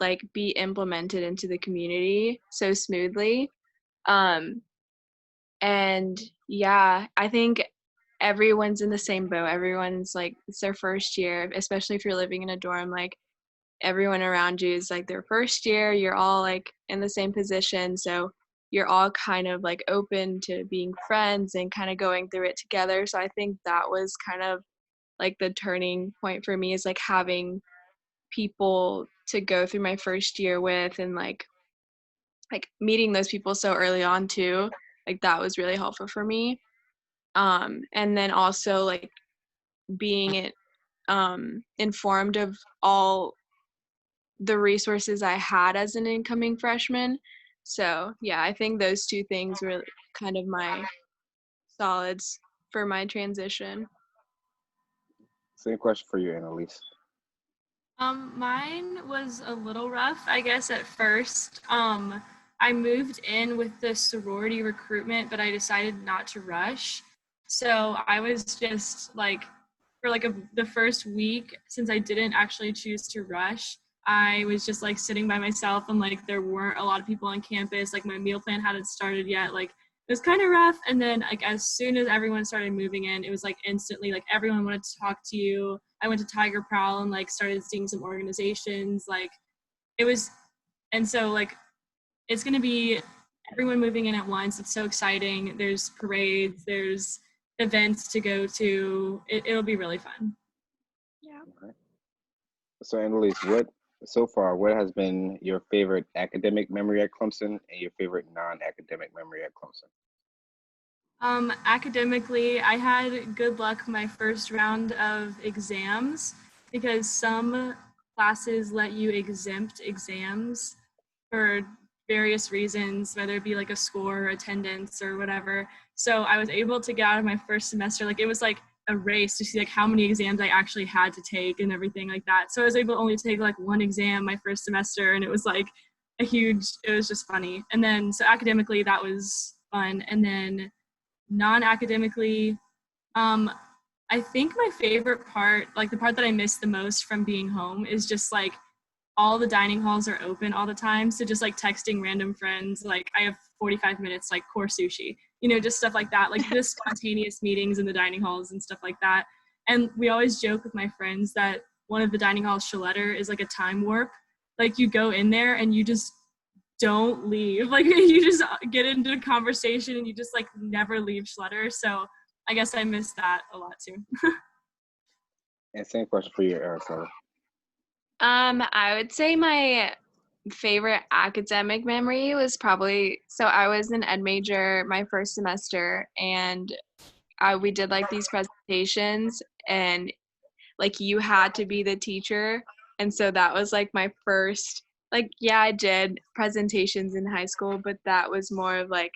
like be implemented into the community so smoothly. Um, and yeah, I think everyone's in the same boat. Everyone's like, it's their first year, especially if you're living in a dorm, like everyone around you is like their first year. You're all like in the same position. So you're all kind of like open to being friends and kind of going through it together. So I think that was kind of like the turning point for me, is like having people to go through my first year with, and like meeting those people so early on too. Like that was really helpful for me. And then also like being informed of all the resources I had as an incoming freshman. So yeah, I think those two things were kind of my solids for my transition. Same question for you, Annalise. Mine was a little rough, I guess, at first. I moved in with the sorority recruitment, but I decided not to rush. So I was just like, for like the first week, since I didn't actually choose to rush, I was just like sitting by myself, and like there weren't a lot of people on campus. Like my meal plan hadn't started yet. Like it was kind of rough. And then like as soon as everyone started moving in, it was like instantly like everyone wanted to talk to you. I went to Tiger Prowl and like started seeing some organizations. Like it was, and so like it's gonna be everyone moving in at once. It's so exciting. There's parades, there's events to go to. It'll be really fun. Yeah. Okay. So, Annalise, what has been your favorite academic memory at Clemson and your favorite non-academic memory at Clemson? Academically, I had good luck my first round of exams because some classes let you exempt exams for various reasons, whether it be like a score or attendance or whatever. So I was able to get out of my first semester. Like it was like a race to see like how many exams I actually had to take and everything like that. So I was able to only take like one exam my first semester, and it was like it was just funny. And then so academically that was fun. And then non-academically, um, I think my favorite part, like the part that I miss the most from being home, is just like all the dining halls are open all the time. So just like texting random friends, like I have 45 minutes, like core sushi, just stuff like that, like just spontaneous meetings in the dining halls and stuff like that. And we always joke with my friends that one of the dining halls, Schletter, is like a time warp. Like you go in there and you just don't leave. Like you just get into a conversation and you just like never leave Schletter. So I guess I miss that a lot too. And same question for you, Aristotle. I would say my favorite academic memory was probably, so I was an ed major my first semester, and we did like these presentations, and like you had to be the teacher. And so that was like my first, like, yeah, I did presentations in high school, but that was more of like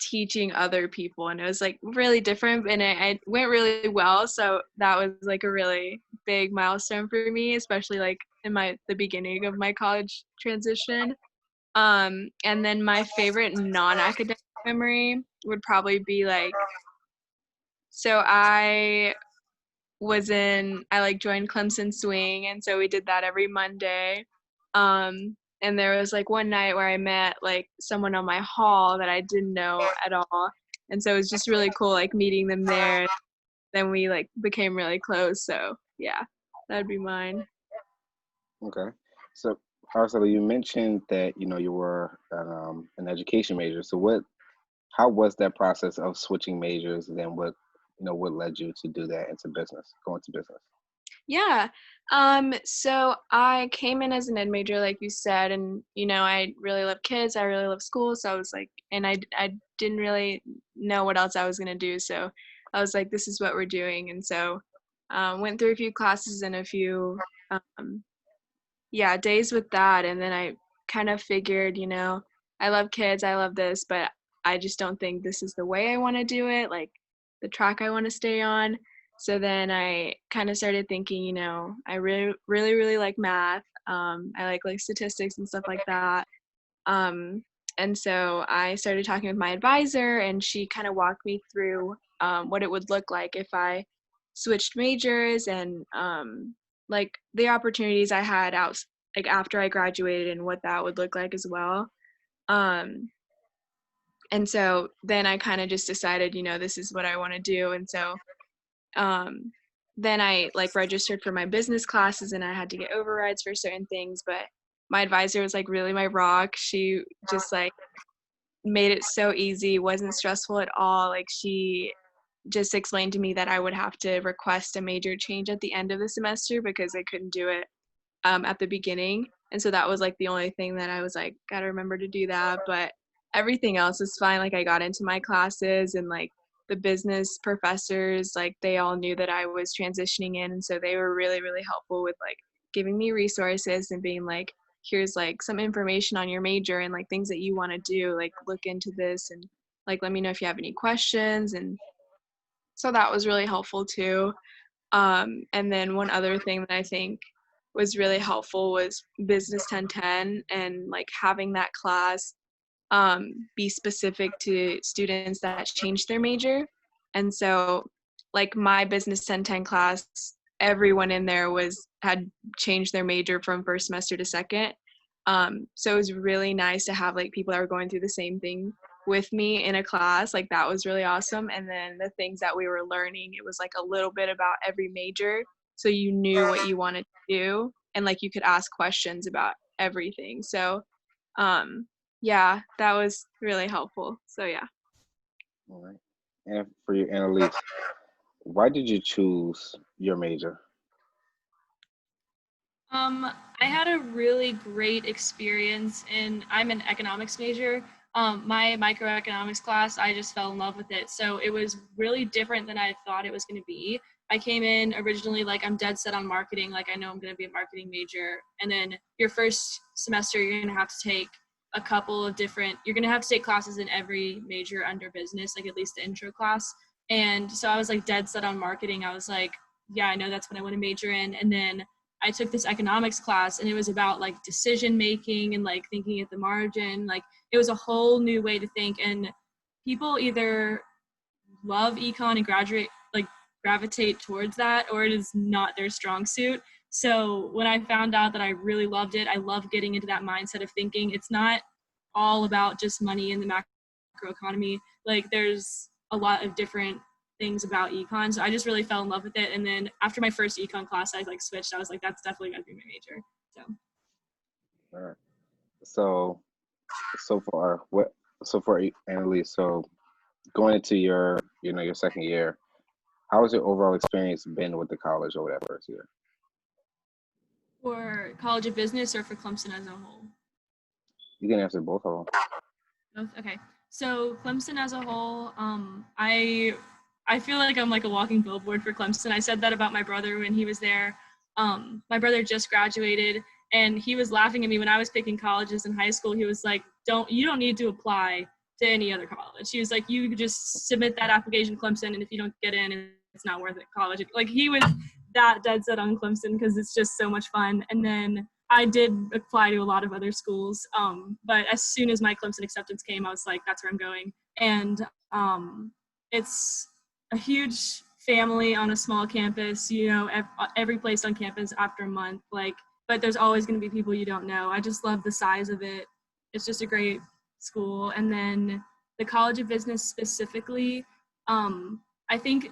teaching other people, and it was like really different, and it went really well. So that was like a really big milestone for me, especially like in the beginning of my college transition. And then my favorite non-academic memory would probably be like, so I like joined Clemson Swing, and so we did that every Monday. And there was like one night where I met like someone on my hall that I didn't know at all. And so it was just really cool like meeting them there. Then we like became really close. So yeah, that'd be mine. Okay. So, Aristotle, you mentioned that you were an education major. So, how was that process of switching majors, and then what led you to do that into business, go into business? Yeah. So I came in as an ed major, like you said, and I really love kids. I really love school. So I was like, and I didn't really know what else I was gonna do. So I was like, this is what we're doing. And so went through a few classes and a few days with that. And then I kind of figured, I love kids, I love this, but I just don't think this is the way I want to do it, like the track I want to stay on. So then I kind of started thinking, I really, really, really like math. I like statistics and stuff like that. And so I started talking with my advisor, and she kind of walked me through what it would look like if I switched majors, and like the opportunities I had out like after I graduated and what that would look like as well. Um, and so then I kind of just decided, this is what I want to do. And so um, then I like registered for my business classes and I had to get overrides for certain things. But my advisor was like really my rock. She just like made it so easy, wasn't stressful at all. Like she just explained to me that I would have to request a major change at the end of the semester because I couldn't do it at the beginning. And so that was like the only thing that I was like, gotta remember to do that. But everything else is fine. Like I got into my classes and like the business professors, like they all knew that I was transitioning in. And so they were really, really helpful with like giving me resources and being like, here's like some information on your major and like things that you want to do, like look into this and like let me know if you have any questions. And so that was really helpful too. And then one other thing that I think was really helpful was Business 1010 and like having that class be specific to students that changed their major. And so like my Business 1010 class, everyone in there had changed their major from first semester to second. So it was really nice to have like people that were going through the same thing with me in a class. Like that was really awesome. And then the things that we were learning, it was like a little bit about every major, so you knew what you wanted to do and like you could ask questions about everything. So yeah, that was really helpful. So yeah. All right. And for you, Annalise, why did you choose your major? I had a really great experience I'm an economics major. My microeconomics class, I just fell in love with it. So it was really different than I thought it was going to be. I came in originally like I'm dead set on marketing, like I know I'm going to be a marketing major. And then your first semester, you're going to have to take you're going to have to take classes in every major under business, like at least the intro class. And so I was like dead set on marketing. I was like, yeah, I know that's what I want to major in. And then I took this economics class and it was about like decision making and like thinking at the margin. Like it was a whole new way to think, and people either love econ and gravitate towards that, or it is not their strong suit. So when I found out that I really loved it, I love getting into that mindset of thinking. It's not all about just money in the macro economy. Like there's a lot of different things about econ. So I just really fell in love with it. And then after my first econ class, I like switched. I was like, that's definitely gonna be my major. So All right. So for Annalise, so going into your second year, how has your overall experience been with the college over that first year? for College of Business or for Clemson as a whole? You can answer both of them. Both? Okay. So Clemson as a whole, I feel like I'm like a walking billboard for Clemson. I said that about my brother when he was there. My brother just graduated and he was laughing at me when I was picking colleges in high school. He was like, you don't need to apply to any other college. He was like, you just submit that application to Clemson, and if you don't get in, it's not worth it, college. Like he was that dead set on Clemson because it's just so much fun. And then I did apply to a lot of other schools, but as soon as my Clemson acceptance came, I was like, that's where I'm going. And it's a huge family on a small campus, every place on campus after a month, but there's always going to be people you don't know. I just love the size of it. It's just a great school. And then the College of Business specifically, I think,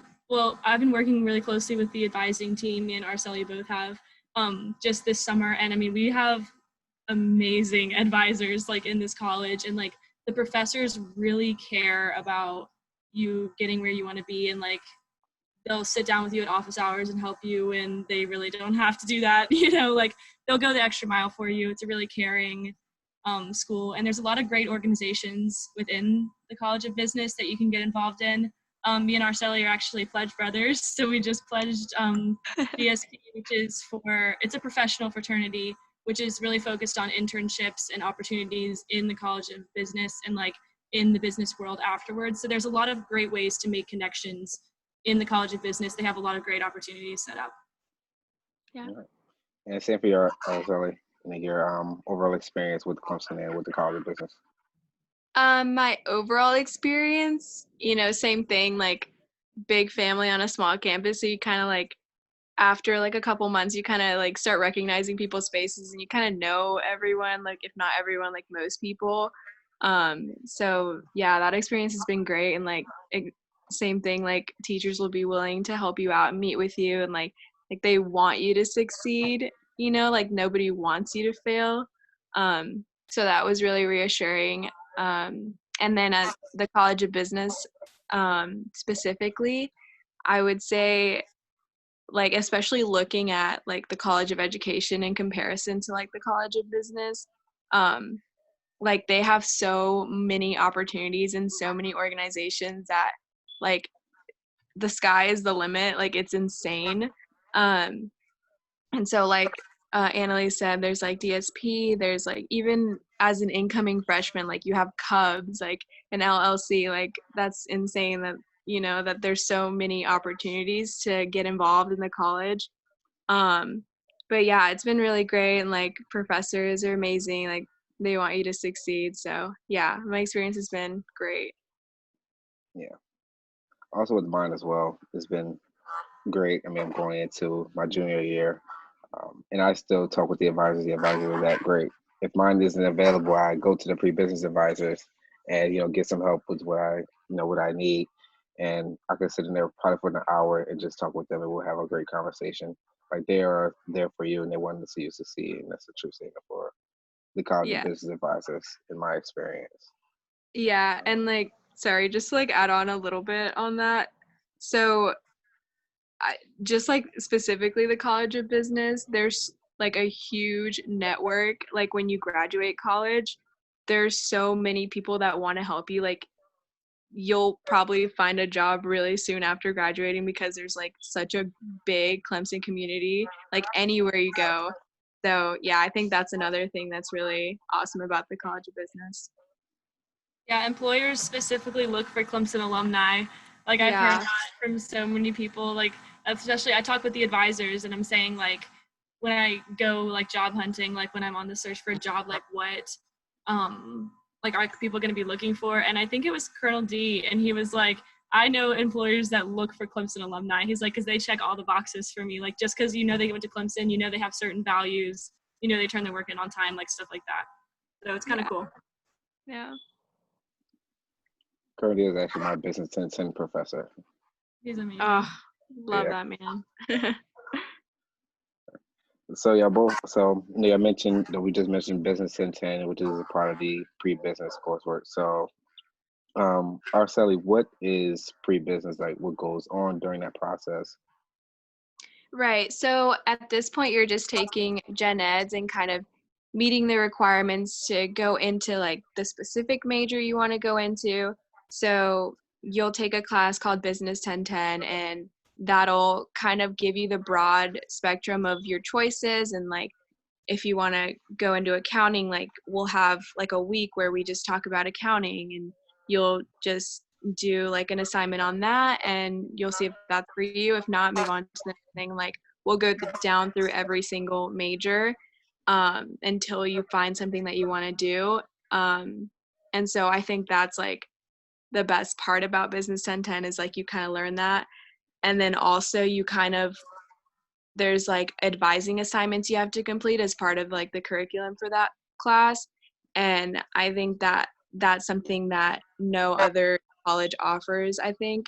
I've been working really closely with the advising team. Me and Arcelia both have, just this summer. And I mean, we have amazing advisors like in this college, and like the professors really care about you getting where you want to be, and like they'll sit down with you at office hours and help you, and they really don't have to do that. Like they'll go the extra mile for you. It's a really caring school, and there's a lot of great organizations within the College of Business that you can get involved in. Me and Arcelia are actually pledge brothers, so we just pledged BSP, it's a professional fraternity, which is really focused on internships and opportunities in the College of Business and like in the business world afterwards. So there's a lot of great ways to make connections in the College of Business. They have a lot of great opportunities set up. Yeah. All right. And same for your your overall experience with Clemson and with the College of Business. My overall experience, same thing, like big family on a small campus. So you kind of like after like a couple months, you kind of like start recognizing people's faces and you kind of know everyone, like if not everyone, like most people. So yeah, that experience has been great. And like same thing, like teachers will be willing to help you out and meet with you, and like they want you to succeed, you know, like nobody wants you to fail. So that was really reassuring. And then at the College of Business, specifically, I would say, like especially looking at like the College of Education in comparison to like the College of Business, um like they have so many opportunities and so many organizations that like the sky is the limit, like it's insane. um and so like Annalise said, there's like DSP, there's like even as an incoming freshman, like you have Cubs, like an LLC, like that's insane that, you know, that there's so many opportunities to get involved in the college. um but yeah, it's been really great, and like professors are amazing, like they want you to succeed. So yeah, my experience has been great. Yeah. Also with mine as well, it's been great. I mean, I'm going into my junior year, and I still talk with the advisors. The advisors are that great. If mine isn't available, I go to the pre-business advisors and get some help with what I need, and I can sit in there probably for an hour and just talk with them, and we'll have a great conversation. Like they are there for you, and they want to see you succeed, and that's the true statement for the College of Yeah. Business advisors, in my experience. Yeah, and like sorry, just to like add on a little bit on that. So I just like specifically the College of Business, there's like a huge network. Like when you graduate college, there's so many people that want to help you. Like you'll probably find a job really soon after graduating because there's like such a big Clemson community, like anywhere you go. So yeah, I think that's another thing that's really awesome about the College of Business. Yeah, employers specifically look for Clemson alumni. Like I've heard Yeah. that from so many people. Like especially I talk with the advisors and I'm saying like when I go like job hunting, like when I'm on the search for a job, like what like are people going to be looking for? And I think it was Colonel D, and he was like, I know employers that look for Clemson alumni. He's like, because they check all the boxes for me. Like just because they went to Clemson, they have certain values, they turn their work in on time, like stuff like that. So it's kind of Yeah. cool. Yeah. Currently is actually my business 1010 professor. He's amazing. Oh, love Yeah. that man. So yeah, both. So I mentioned that we just mentioned business 1010, which is a part of the pre-business coursework. So, Araceli, what is pre-business like? What goes on during that process? Right. So at this point, you're just taking gen eds and kind of meeting the requirements to go into like the specific major you want to go into. So you'll take a class called Business 1010, and that'll kind of give you the broad spectrum of your choices. And like if you want to go into accounting, like we'll have like a week where we just talk about accounting, and you'll just do like an assignment on that, and you'll see if that's for you. If not, move on to the next thing. Like we'll go down through every single major until you find something that you want to do. And so I think that's like the best part about Business 1010 is like you kind of learn that. And then also you kind of, there's like advising assignments you have to complete as part of like the curriculum for that class. And I think that that's something that no other college offers, I think.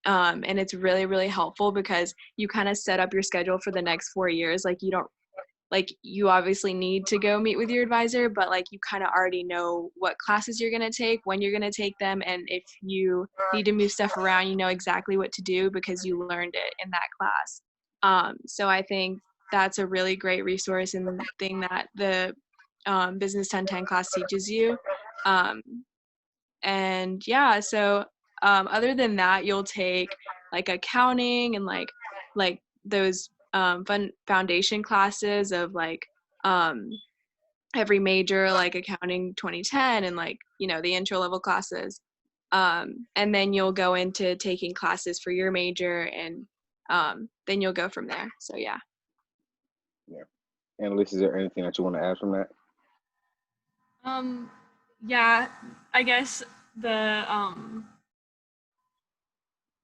And it's really, really helpful because you kind of set up your schedule for the next 4 years. Like you don't, like you obviously need to go meet with your advisor, but like you kind of already know what classes you're going to take, when you're going to take them, and if you need to move stuff around, you know exactly what to do because you learned it in that class. So I think that's a really great resource and thing that the Business 1010 class teaches you. Um, and yeah, so other than that, you'll take like accounting and like those fun foundation classes of like um, every major, like accounting 2010, and like the intro level classes. And then you'll go into taking classes for your major, and then you'll go from there. So yeah. Yeah. Annalise, is there anything that you want to add from that? Yeah, I guess I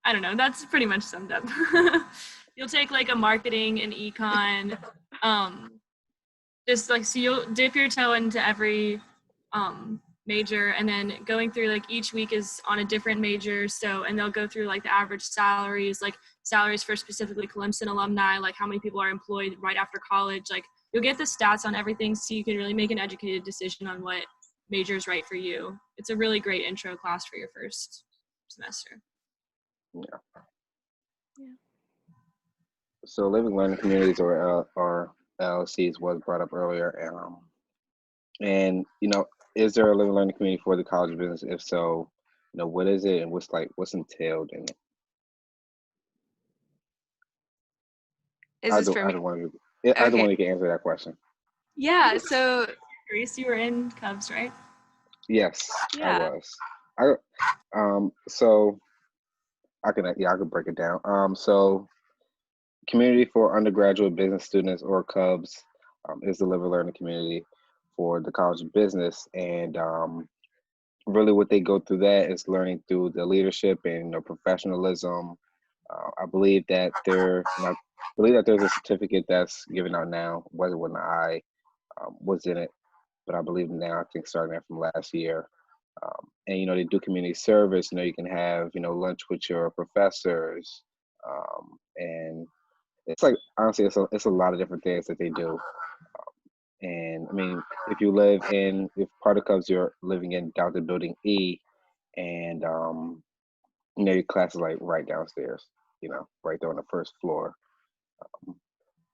don't know, that's pretty much summed up. you'll take like a marketing and econ, just like, so you'll dip your toe into every major, and then going through like each week is on a different major. So, and they'll go through like the average salaries, like salaries for specifically Clemson alumni, like how many people are employed right after college. Like you'll get the stats on everything so you can really make an educated decision on what major is right for you. It's a really great intro class for your first semester. Yeah. Yeah. So living learning communities or LLCs was brought up earlier, and is there a living learning community for the college of business? If so, what is it and what's entailed in it? Is this for me? Either one of Okay. you can answer that question. Yeah, so Grace, you were in Cubs, right? Yes, I yeah. was. So I can break it down. So community for undergraduate business students, or Cubs, is the live and learning community for the College of Business, and really what they go through that is learning through the leadership and professionalism. I believe that there's a certificate that's given out now. Wasn't when I was in it, but I believe now, I think starting out from last year. And they do community service. You can have lunch with your professors, and it's like, honestly, it's a lot of different things that they do. And I mean, if part of Cubs, you're living in down to building E, and your class is like right downstairs, right there on the first floor.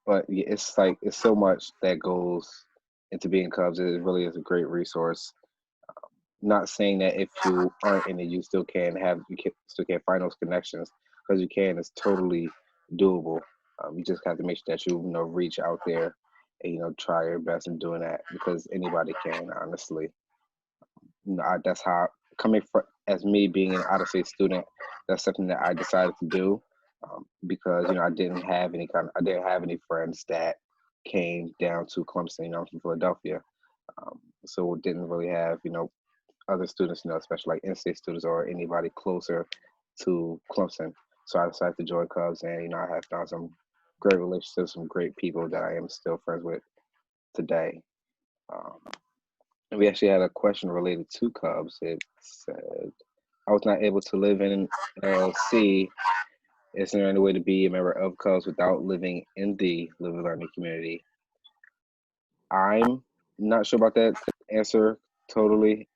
But yeah, it's so much that goes into being Cubs. It really is a great resource. Not saying that if you aren't in it, still can find those connections, because you can. It's totally doable. You just have to make sure that you reach out there and try your best in doing that, because anybody can, honestly. That's how, coming from, as me being an out of state student, that's something that I decided to do, because I didn't have any friends that came down to Clemson. I'm from Philadelphia, so didn't really have other students, especially like in-state students or anybody closer to Clemson. So I decided to join Cubs, and I have found some great relationships, some great people that I am still friends with today. Um, and we actually had a question related to Cubs. It said, "I was not able to live in an LLC. Is there any way to be a member of Cubs without living in the Live and Learning community?" I'm not sure about that answer totally,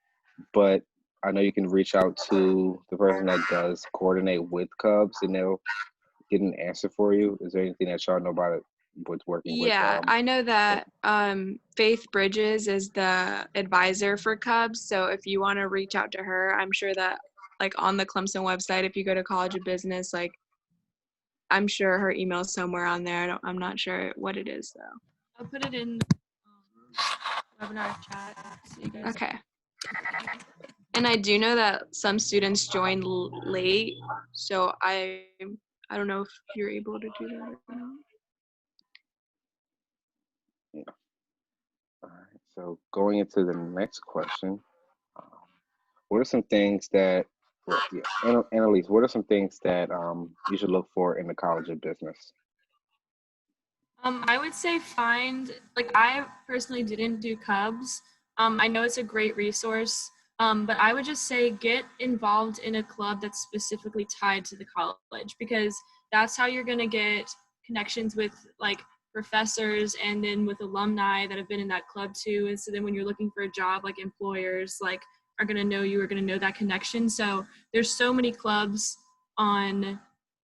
but I know you can reach out to the person that does coordinate with Cubs, and they'll get an answer for you. Is there anything that y'all know about it with working with Yeah, I know that Faith Bridges is the advisor for Cubs. So if you want to reach out to her, I'm sure that like on the Clemson website, if you go to College of Business, like I'm sure her email's somewhere on there. I'm not sure what it is though. I'll put it in webinar chat so you guys. Okay. And I do know that some students joined late, so I don't know if you're able to do that or not. Yeah. All right. So going into the next question, um, what are some things that, Annalise, what are some things that you should look for in the College of Business? I would say I personally didn't do Cubs. I know it's a great resource, but I would just say get involved in a club that's specifically tied to the college, because that's how you're going to get connections with like professors and then with alumni that have been in that club too. And so then when you're looking for a job, like employers like are going to know you, are going to know that connection. So there's so many clubs on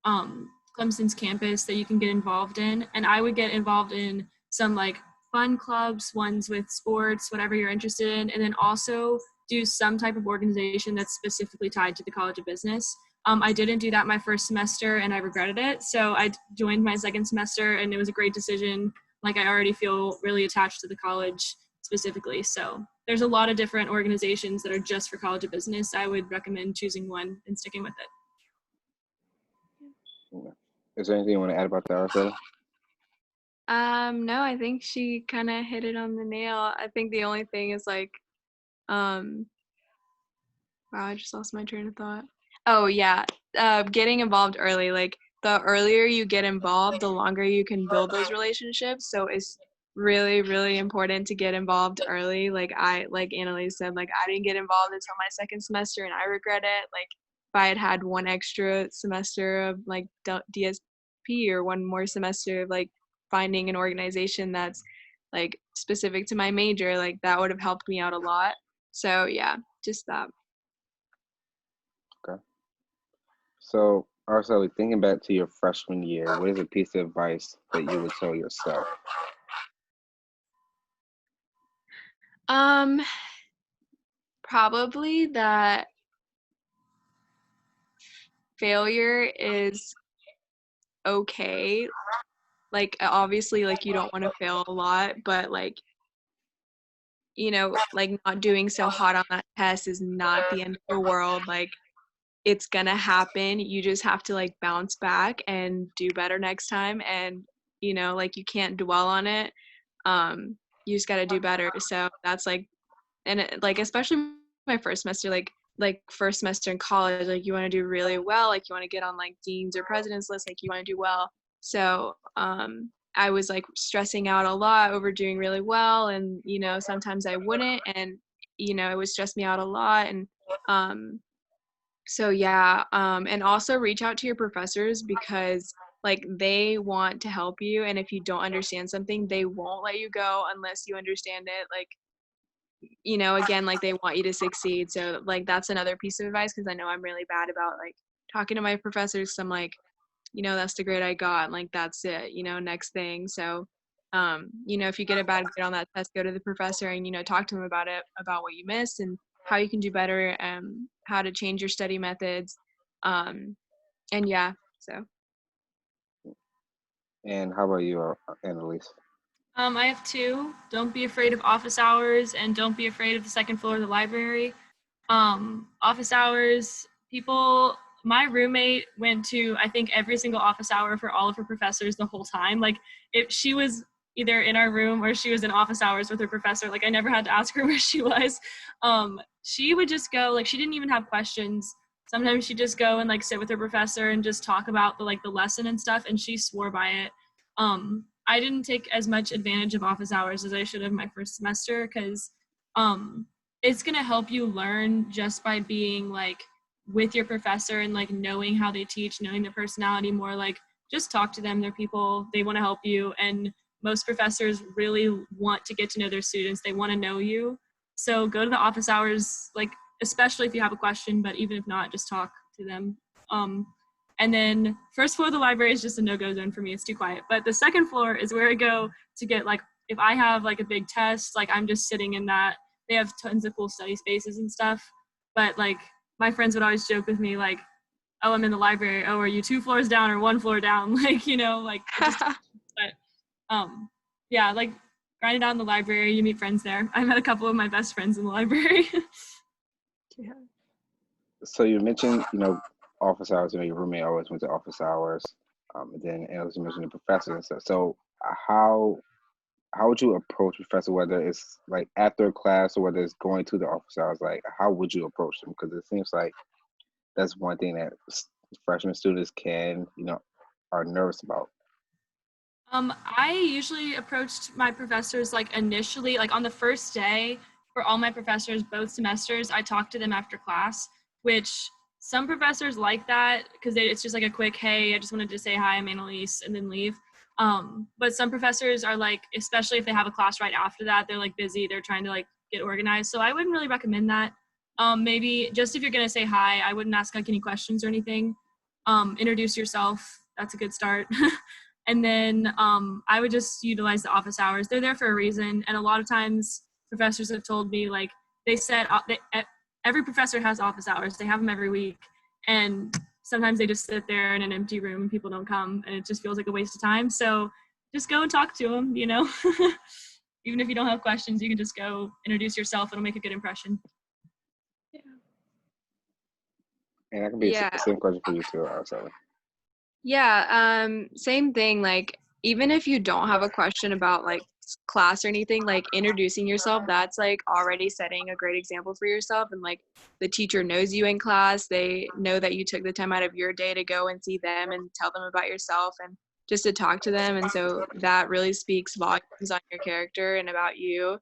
Clemson's campus that you can get involved in. And I would get involved in some like fun clubs, ones with sports, whatever you're interested in, and then also do some type of organization that's specifically tied to the College of Business. I didn't do that my first semester and I regretted it. So I joined my second semester and it was a great decision. Like I already feel really attached to the college specifically. So there's a lot of different organizations that are just for College of Business. I would recommend choosing one and sticking with it. Yeah. Is there anything you want to add about that, Arcella? No, I think she kind of hit it on the nail. I think the only thing is like, wow, I just lost my train of thought. Oh yeah, getting involved early. Like the earlier you get involved, the longer you can build those relationships. So it's really, really important to get involved early. Like Annalise said, like I didn't get involved until my second semester and I regret it. Like if I had had one extra semester of like DSP or one more semester of like finding an organization that's like specific to my major, like that would have helped me out a lot. So yeah, just that. Okay. So, Arceli, thinking back to your freshman year, what is a piece of advice that you would tell yourself? Um, Probably that failure is okay. Like obviously like you don't want to fail a lot, but like like not doing so hot on that test is not the end of the world. Like it's gonna happen. You just have to like bounce back and do better next time. And like you can't dwell on it. You just gotta do better. So that's like, and like especially my first semester, like first semester in college, like you want to do really well, like you want to get on like deans or president's list, like you want to do well. So I was like stressing out a lot over doing really well, and sometimes I wouldn't, and it would stress me out a lot. And so yeah, and also reach out to your professors because like they want to help you, and if you don't understand something, they won't let you go unless you understand it. Like again, like they want you to succeed. So like that's another piece of advice because I know I'm really bad about like talking to my professors. So I'm like, that's the grade I got, and like that's it, next thing. So if you get a bad grade on that test, go to the professor and talk to them about it, about what you missed and how you can do better, how to change your study methods. And yeah, so And how about you, Annalise? I have two. Don't be afraid of office hours and don't be afraid of the second floor of the library. Office hours, my roommate went to, I think, every single office hour for all of her professors the whole time. Like, if she was either in our room or she was in office hours with her professor, like, I never had to ask her where she was. She would just go, like, she didn't even have questions. Sometimes she'd just go and, like, sit with her professor and just talk about the lesson and stuff, and she swore by it. I didn't take as much advantage of office hours as I should have my first semester because it's going to help you learn just by being like with your professor and like knowing how they teach, knowing their personality more. Like just talk to them. They're people, they want to help you. And most professors really want to get to know their students. They want to know you. So go to the office hours, like especially if you have a question, but even if not, just talk to them. And then first floor of the library is just a no-go zone for me. It's too quiet. But the second floor is where I go to get like, if I have like a big test, like I'm just sitting in that. They have tons of cool study spaces and stuff. But like my friends would always joke with me like, oh, I'm in the library. Oh, are you 2 floors down or 1 floor down? Like, like just, but yeah, like grinding out in the library, you meet friends there. I met a couple of my best friends in the library. yeah. So you mentioned, office hours. Your roommate always went to office hours. And then Annalise mentioned the professors and stuff. So how would you approach professor, whether it's like after class or whether it's going to the office hours? Like, how would you approach them? Because it seems like that's one thing that freshman students are nervous about. I usually approached my professors like initially, like on the first day for all my professors, both semesters, I talked to them after class, which some professors like that because it's just like a quick, hey, I just wanted to say hi, I'm Annalise, and then leave. But some professors are like, especially if they have a class right after that, they're like busy, they're trying to like get organized. So I wouldn't really recommend that. Maybe just if you're gonna say hi, I wouldn't ask like any questions or anything. Introduce yourself, that's a good start. And then I would just utilize the office hours. They're there for a reason. And a lot of times professors have told me, like, they said every professor has office hours. They have them every week. And sometimes they just sit there in an empty room and people don't come. And it just feels like a waste of time. So just go and talk to them, Even if you don't have questions, you can just go introduce yourself. It'll make a good impression. Yeah. And that can be Yeah. the same question for you too, Arceli. Yeah, same thing. Like even if you don't have a question about like class or anything, like introducing yourself, that's like already setting a great example for yourself. And like the teacher knows you in class, they know that you took the time out of your day to go and see them and tell them about yourself and just to talk to them. And so that really speaks volumes on your character and about you.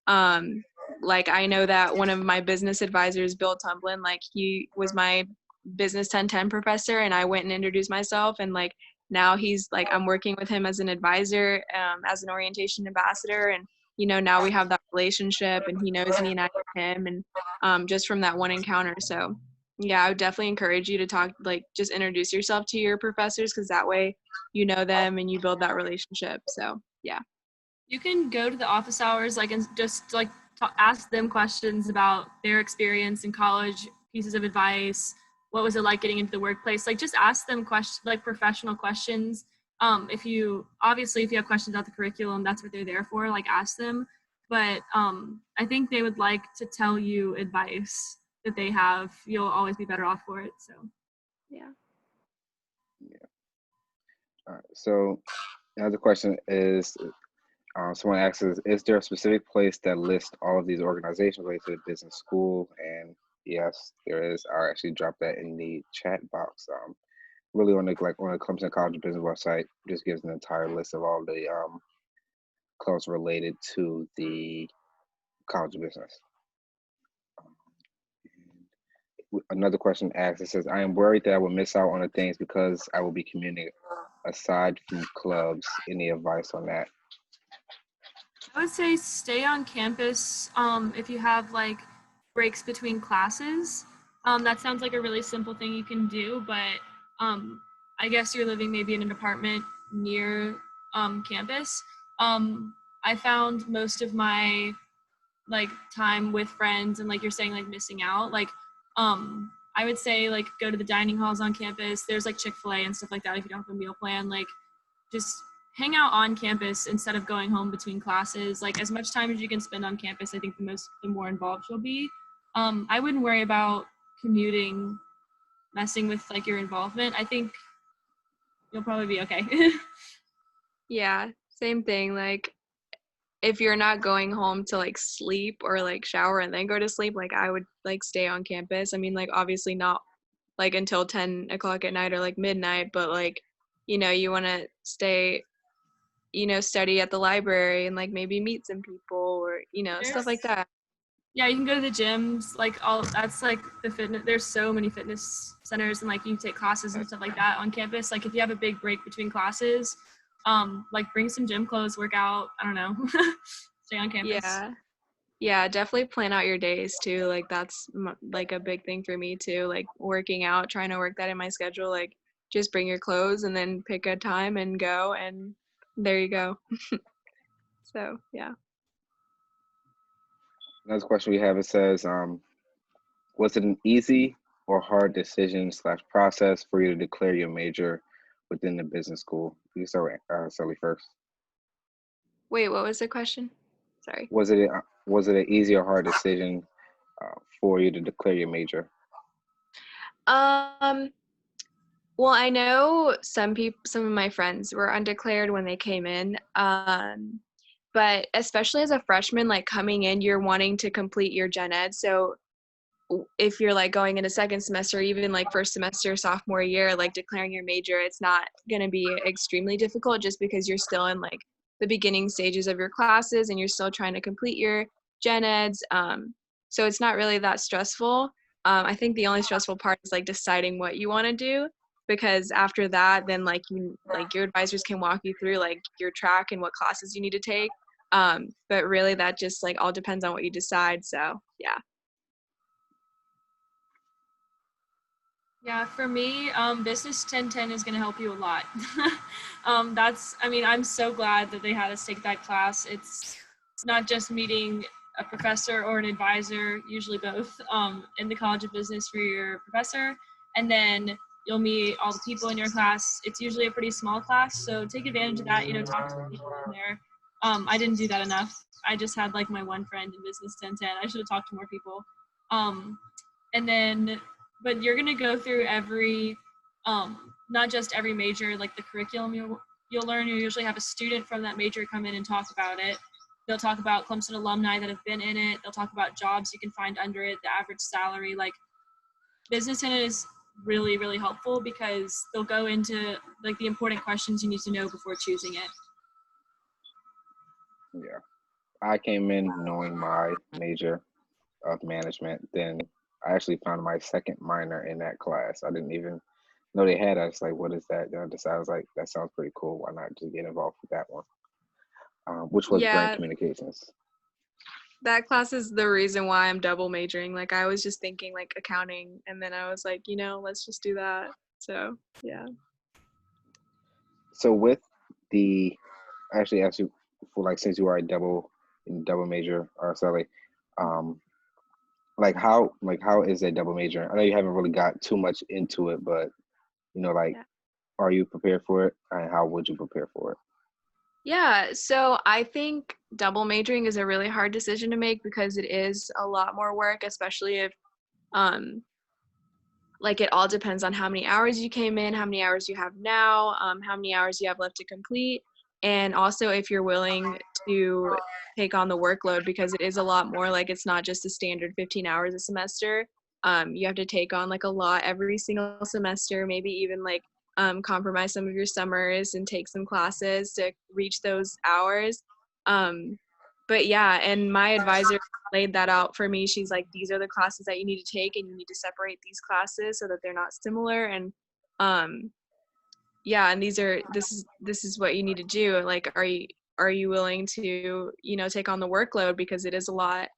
um like I know that one of my business advisors, Bill Tumblin, like he was my business 1010 professor, and I went and introduced myself, and like now he's like, I'm working with him as an advisor, as an orientation ambassador, and now we have that relationship, and he knows me and I know him, and just from that one encounter. So yeah, I would definitely encourage you to talk, like just introduce yourself to your professors, because that way you know them and you build that relationship. So yeah. You can go to the office hours, like, and just like ask them questions about their experience in college, pieces of advice. What was it like getting into the workplace? Like, just ask them questions, like professional questions. If you have questions about the curriculum, that's what they're there for. Like, ask them. But I think they would like to tell you advice that they have. You'll always be better off for it. So Yeah. All right. So another question is, someone asks, is there a specific place that lists all of these organizations related to the business school? And yes, there is. I'll actually drop that in the chat box. Really on the Clemson College of Business website, just gives an entire list of all the clubs related to the College of Business. Another question asks, it says, I am worried that I will miss out on the things because I will be commuting aside from clubs. Any advice on that? I would say stay on campus if you have like breaks between classes. That sounds like a really simple thing you can do, but I guess you're living maybe in an apartment near campus. I found most of my like time with friends and like you're saying like missing out, like I would say like go to the dining halls on campus. There's like Chick-fil-A and stuff like that if you don't have a meal plan. Like just hang out on campus instead of going home between classes. Like as much time as you can spend on campus, I think the more involved you'll be. I wouldn't worry about commuting messing with like your involvement. I think you'll probably be okay. Yeah, same thing. Like if you're not going home to like sleep or like shower and then go to sleep, like I would like stay on campus. I mean, like obviously not like until 10 o'clock at night or like midnight, but like, you want to stay, study at the library and like maybe meet some people or, stuff like There's that. Yeah, you can go to the gyms, like all that's like the fitness. There's so many fitness centers and like you can take classes and stuff like that on campus. Like if you have a big break between classes, like bring some gym clothes, work out. I don't know, stay on campus. Yeah. Yeah, definitely plan out your days too. Like that's like a big thing for me too. Like working out, trying to work that in my schedule. Like just bring your clothes and then pick a time and go, and there you go. So yeah. Another question we have, it says, was it an easy or hard decision / process for you to declare your major within the business school? You can start with Sally first. Wait, what was the question? Sorry. Was it an easy or hard decision for you to declare your major? Um, well, I know some of my friends were undeclared when they came in. But especially as a freshman, like coming in, you're wanting to complete your gen ed. So if you're like going into second semester, even like first semester, sophomore year, like declaring your major, it's not going to be extremely difficult just because you're still in like the beginning stages of your classes and you're still trying to complete your gen eds. So it's not really that stressful. I think the only stressful part is like deciding what you want to do, because after that, then like your advisors can walk you through like your track and what classes you need to take. But really that just like all depends on what you decide. So yeah. Yeah, for me, Business 1010 is going to help you a lot. I'm so glad that they had us take that class. It's not just meeting a professor or an advisor, usually both, in the College of Business for your professor, and then you'll meet all the people in your class. It's usually a pretty small class, so take advantage of that, talk to the people in there. I didn't do that enough. I just had like my one friend in Business 1010. I should have talked to more people. And then but you're going to go through every not just every major, like the curriculum you'll usually have a student from that major come in and talk about it. They'll talk about Clemson alumni that have been in it. They'll talk about jobs you can find under it, the average salary. Like, business in it is really, really helpful because they'll go into like the important questions you need to know before choosing it. Yeah. I came in knowing my major of management. Then I actually found my second minor in that class. I didn't even know they had us. Like, what is that? Then I decided, I was like, that sounds pretty cool. Why not just get involved with that one? Which was brand Yeah, communications. that class is the reason why I'm double majoring. Like, I was just thinking like accounting, and then I was like, let's just do that. So yeah. So with the, I actually asked you for, like, since you are a double major, or Sally, how is a double major? I know you haven't really got too much into it, but like, Yeah. are you prepared for it, and how would you prepare for it? Yeah, so I think double majoring is a really hard decision to make because it is a lot more work, especially if um like it all depends on how many hours you came in, how many hours you have now, how many hours you have left to complete, and also if you're willing to take on the workload because it is a lot more. Like, it's not just a standard 15 hours a semester. You have to take on like a lot every single semester, maybe even like compromise some of your summers and take some classes to reach those hours. But yeah, and my advisor laid that out for me. She's like, these are the classes that you need to take, and you need to separate these classes so that they're not similar. And yeah, and this is what you need to do. Like, are you willing to take on the workload, because it is a lot.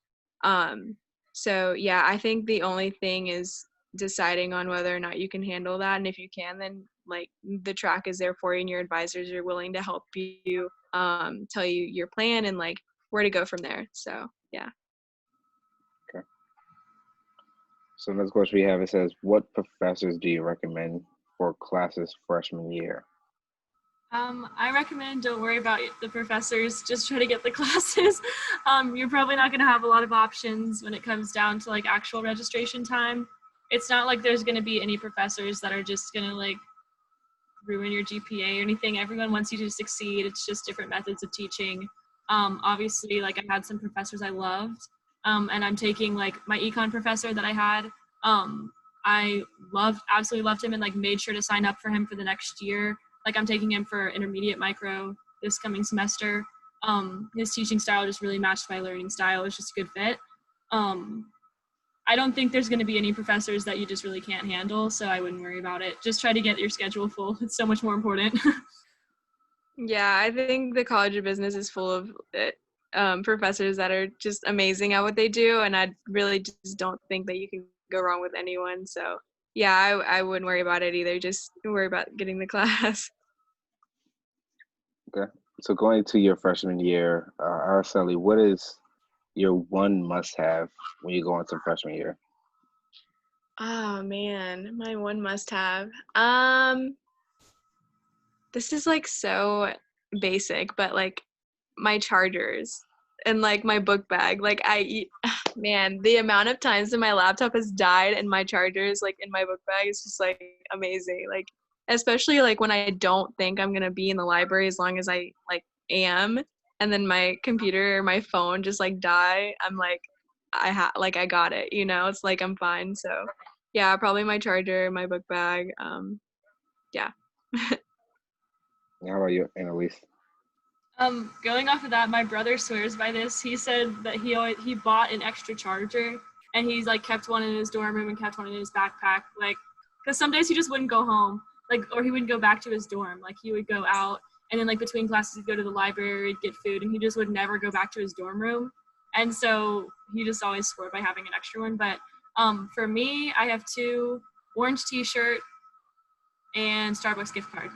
So yeah, I think the only thing is deciding on whether or not you can handle that, and if you can, then like the track is there for you, and your advisors are willing to help you, tell you your plan and like where to go from there. So yeah. Okay. So next question we have, it says, what professors do you recommend for classes freshman year? I recommend don't worry about the professors, just try to get the classes. You're probably not going to have a lot of options when it comes down to like actual registration time. It's not like there's going to be any professors that are just going to like ruin your GPA or anything. Everyone wants you to succeed. It's just different methods of teaching. Obviously, like, I had some professors I loved, and I'm taking like my econ professor that I had. I absolutely loved him, and like made sure to sign up for him for the next year. Like, I'm taking him for intermediate micro this coming semester. His teaching style just really matched my learning style. It's just a good fit. I don't think there's going to be any professors that you just really can't handle, so I wouldn't worry about it. Just try to get your schedule full. It's so much more important. Yeah, I think the College of Business is full of professors that are just amazing at what they do, and I really just don't think that you can go wrong with anyone. So yeah, I wouldn't worry about it either. Just worry about getting the class. Okay. So going to your freshman year, Araceli, what is your one must-have when you go into freshman year? Oh man, my one must-have. This is like so basic, but like my chargers and like my book bag. Like man, the amount of times that my laptop has died and my chargers like in my book bag is just like amazing. Like, especially like when I don't think I'm gonna be in the library as long as I like am, and then my computer or my phone just like die. I'm like, I got it. It's like I'm fine. So yeah, probably my charger, my book bag. Yeah. How about you, Annalise? Going off of that, my brother swears by this. He said that he bought an extra charger, and he's like kept one in his dorm room and kept one in his backpack, like, because some days he just wouldn't go home, like, or he wouldn't go back to his dorm. Like, he would go out, and then like between classes he'd go to the library, he'd get food, and he just would never go back to his dorm room. And so he just always swore by having an extra one. But for me, I have two: orange t-shirt and Starbucks gift card.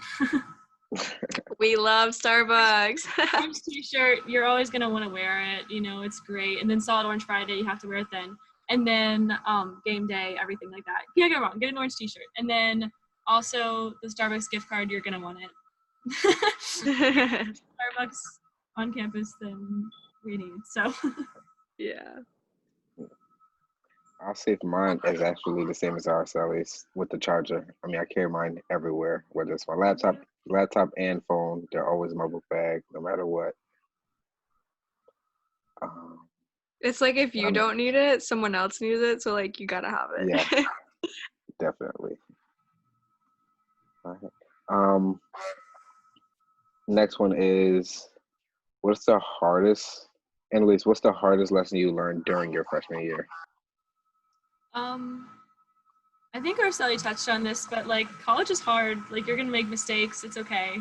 We love Starbucks. Orange t-shirt, you're always going to want to wear it. It's great. And then Solid Orange Friday, you have to wear it then. And then game day, everything like that. You can't go wrong. Get an orange t-shirt. And then also the Starbucks gift card, you're going to want it. Starbucks on campus, then we need. So Yeah. I'll say for mine is actually the same as Araceli's with the charger. I mean, I carry mine everywhere, whether it's my laptop and phone. They're always in my book bag, no matter what. Um, It's like if you um, don't need it, someone else needs it, so like you gotta have yeah, it. definitely. All right. Um, Next one is what's the hardest, Annalise, what's the hardest lesson you learned during your freshman year? Um, I think Araceli touched on this, but like college is hard. Like you're gonna make mistakes. It's okay.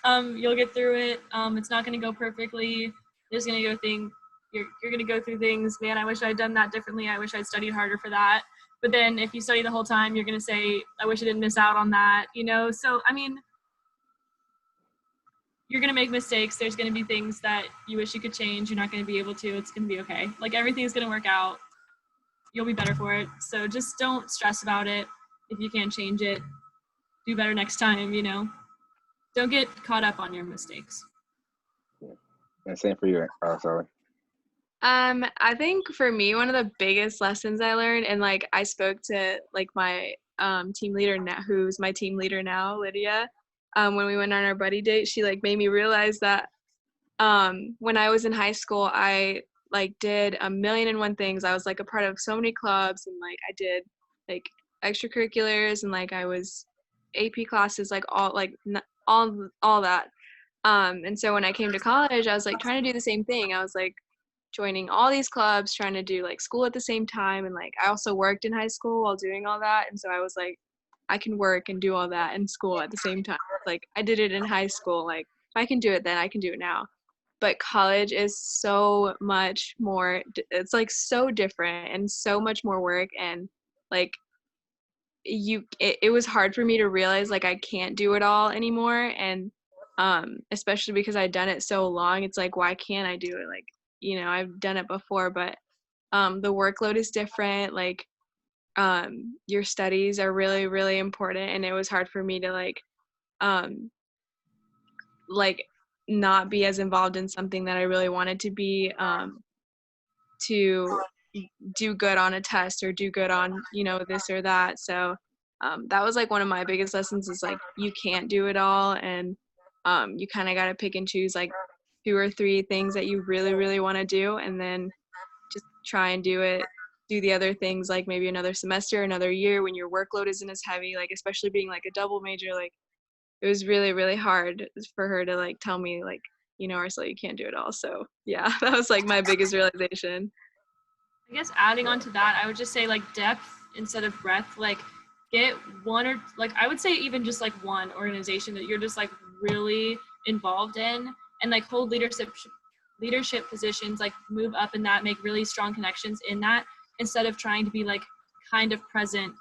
You'll get through it. It's not gonna go perfectly. There's gonna go thing. You're gonna go through things. Man, I wish I'd done that differently. I wish I'd studied harder for that. But then if you study the whole time, you're gonna say, I wish I didn't miss out on that. You know. So I mean, you're gonna make mistakes. There's gonna be things that you wish you could change. You're not gonna be able to. It's gonna be okay. Like everything's gonna work out. You'll be better for it. So just don't stress about it. If you can't change it, do better next time, you know. Don't get caught up on your mistakes. Yeah. And same for you, sorry. I think for me, one of the biggest lessons I learned, and like I spoke to like my team leader now, who's my team leader now, Lydia, when we went on our buddy date, she like made me realize that when I was in high school, I like did a million and one things. I was like a part of so many clubs, and like I did like extracurriculars, and like I was AP classes, like all that. And so when I came to college, I was like trying to do the same thing. I was like joining all these clubs, trying to do like school at the same time, and like I also worked in high school while doing all that. And so I was like, I can work and do all that in school at the same time. Like I did it in high school. Like if I can do it then, I can do it now. But college is so much more, it's like so different and so much more work. And like it was hard for me to realize like I can't do it all anymore. And especially because I'd done it so long, it's like, why can't I do it? Like, I've done it before, but the workload is different. Like your studies are really, really important. And it was hard for me to um like not be as involved in something that I really wanted to be, to do good on a test or do good on, this or that. So that was like one of my biggest lessons is like you can't do it all, and you kind of got to pick and choose like 2 or 3 things that you really, really want to do, and then just try and do the other things like maybe another semester, another year when your workload isn't as heavy, like especially being like a double major. Like it was really, really hard for her to like tell me like, Ursula, you can't do it all. So yeah, that was like my biggest realization. I guess adding on to that, I would just say like depth instead of breadth. Like get one or like I would say even just like one organization that you're just like really involved in and like hold leadership positions, like move up in that, make really strong connections in that instead of trying to be like kind of present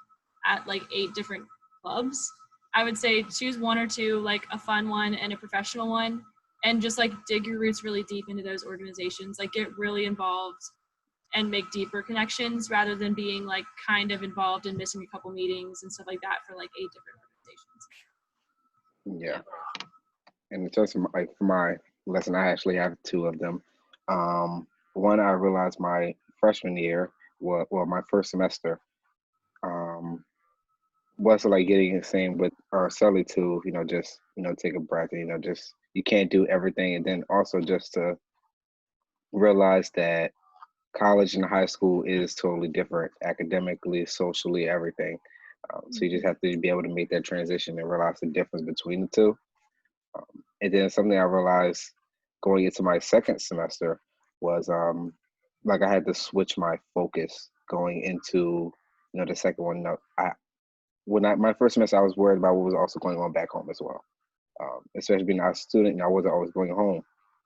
at like 8 different clubs. I would say choose one or two, like a fun one and a professional one, and just like dig your roots really deep into those organizations, like get really involved and make deeper connections rather than being like kind of involved and missing a couple meetings and stuff like that for like 8 different Yeah. organizations. And in terms of for my lesson, I actually have 2 of them. One I realized my freshman year, well, my first semester, um, was like getting the same with Araceli to, just, take a breath and, just you can't do everything. And then also just to realize that college and high school is totally different academically, socially, everything. So you just have to be able to make that transition and realize the difference between the two. And then something I realized going into my second semester was like I had to switch my focus going into the second one. No, my first semester I was worried about what was also going on back home as well, especially being a student and I wasn't always going home.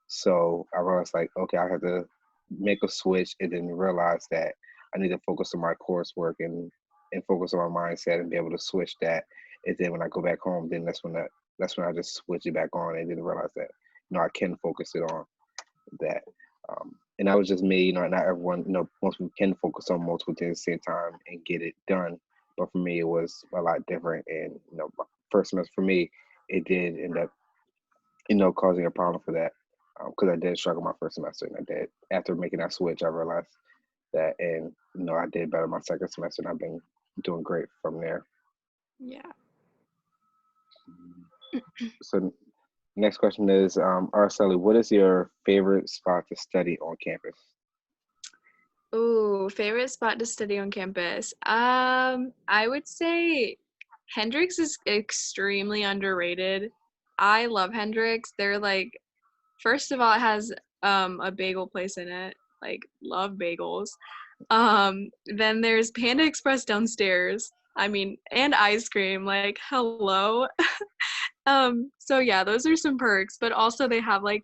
So I realized like okay, I had to make a switch and then realize that I need to focus on my coursework and focus on my mindset and be able to switch that. And then when I go back home, then that's when I just switch it back on and then realize that I can focus it on that. And that was just me. Not everyone. Most people can focus on multiple things at the same time and get it done. But for me, it was a lot different. And my first semester for me, it did end up causing a problem for that because I did struggle my first semester, and I did after making that switch. I realized that, and I did better my second semester, and I've been doing great from there. Yeah. So next question is, Araceli, what is your favorite spot to study on campus? Ooh, favorite spot to study on campus. I would say Hendrix is extremely underrated. I love Hendrix. They're like, first of all, it has a bagel place in it. Like, love bagels. Then there's Panda Express downstairs. I mean, and ice cream. Like, hello. So yeah, those are some perks, but also they have like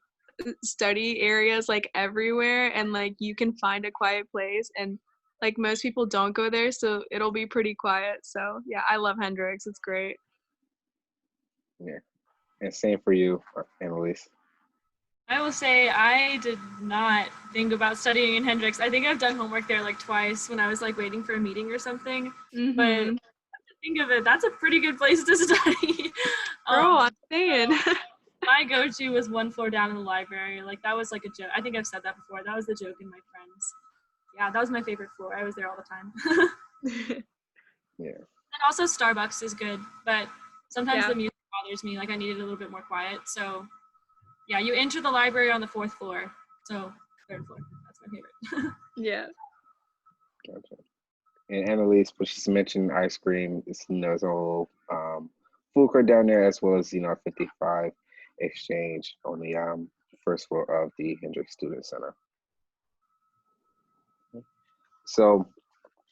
study areas like everywhere, and like you can find a quiet place, and like most people don't go there, so it'll be pretty quiet. So yeah, I love Hendrix. It's great. Yeah, and same for you, Annalise. I will say I did not think about studying in Hendrix. I think I've done homework there like twice when I was like waiting for a meeting or something. But Mm-hmm. think of it, that's a pretty good place to study. Girl, I'm So saying. my go-to was one floor down in the library. Like that was like a joke. I think I've said that before. That was the joke in my friends. Yeah, that was my favorite floor. I was there all the time. Yeah. And also Starbucks is good, but sometimes Yeah. the music bothers me. Like I needed a little bit more quiet. So yeah, you enter the library on the 4th floor. So 3rd floor. That's my favorite. Yeah. Gotcha. And Annalise, but she's mentioned ice cream. There's a whole food court down there, as well as 55 exchange on the first floor of the Hendrix Student Center. So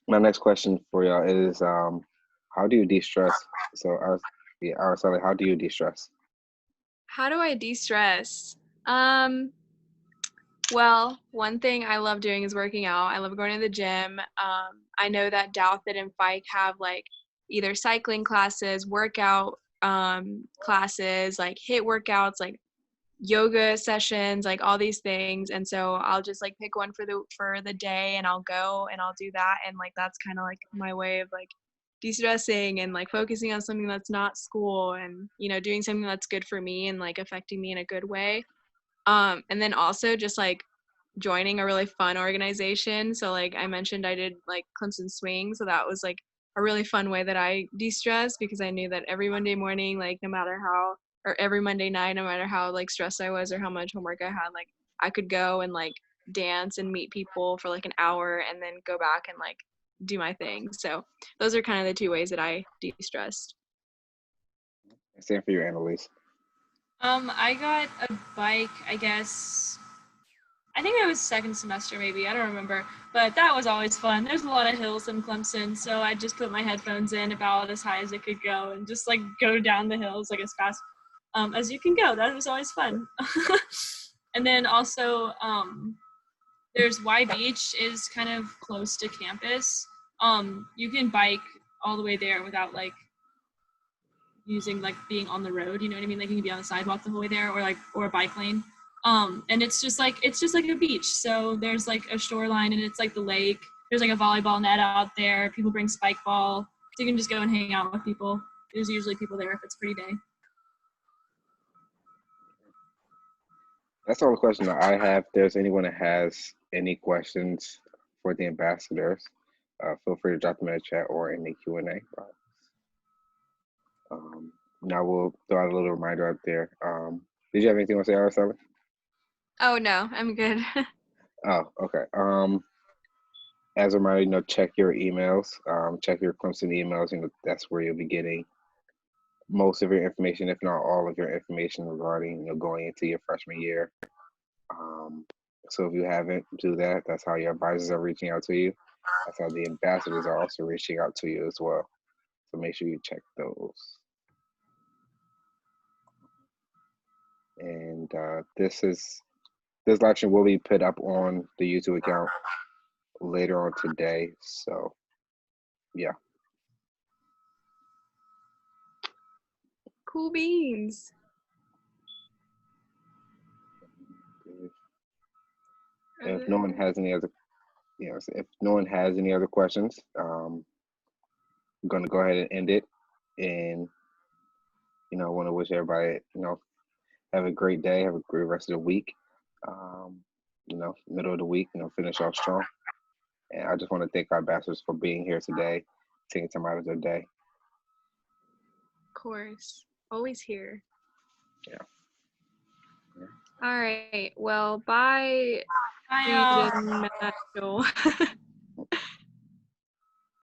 my next question for y'all is, how do you de-stress? So, Araceli, how do you de-stress? How do I de-stress? Um, well, one thing I love doing is working out. I love going to the gym. I know that Douthit and Fike have like either cycling classes, workout classes, like HIIT workouts, like yoga sessions, like all these things. And so I'll just like pick one for the day, and I'll go and I'll do that. And like that's kind of like my way of like de-stressing and like focusing on something that's not school, and doing something that's good for me and like affecting me in a good way. And then also just like joining a really fun organization. So like I mentioned, I did like Clemson swing, so that was like a really fun way that I de-stressed, because I knew that every Monday morning, like no matter how, or every Monday night, no matter how like stressed I was or how much homework I had, like I could go and like dance and meet people for like an hour and then go back and like do my thing. So those are kind of the two ways that I de-stressed. Same for you, Annalise. I got a bike, I guess. I think it was second semester, maybe. I don't remember. But that was always fun. There's a lot of hills in Clemson, so I just put my headphones in about as high as it could go and just like go down the hills like as fast as you can go. That was always fun. And then also, there's Y Beach is kind of close to campus. You can bike all the way there without like using like being on the road, you know what I mean? Like you can be on the sidewalk the whole way there, or a bike lane. And it's just like a beach. So there's like a shoreline, and it's like the lake. There's like a volleyball net out there. People bring spike ball. So you can just go and hang out with people. There's usually people there if it's a pretty day. That's all the questions that I have. If there's anyone that has any questions for the ambassadors, feel free to drop them in the chat or in the Q&A box. Now we'll throw out a little reminder out there. Did you have anything to say, Araceli? Oh no, I'm good. Oh, okay. As a reminder, check your emails. Check your Clemson emails. That's where you'll be getting most of your information, if not all of your information regarding going into your freshman year. So if you haven't, do that. That's how your advisors are reaching out to you. That's how the ambassadors are also reaching out to you as well. So make sure you check those. And this live stream will be put up on the YouTube account later on today. So yeah. Cool beans. If no one has any other, if no one has any other questions, I'm going to go ahead and end it. And I want to wish everybody, have a great day, have a great rest of the week. Middle of the week, finish off strong. And I just want to thank our ambassadors for being here today, taking time out of their day. Of course. Always here. Yeah. All right. Well, bye, Bye, Reed y'all. and Matt, Joel.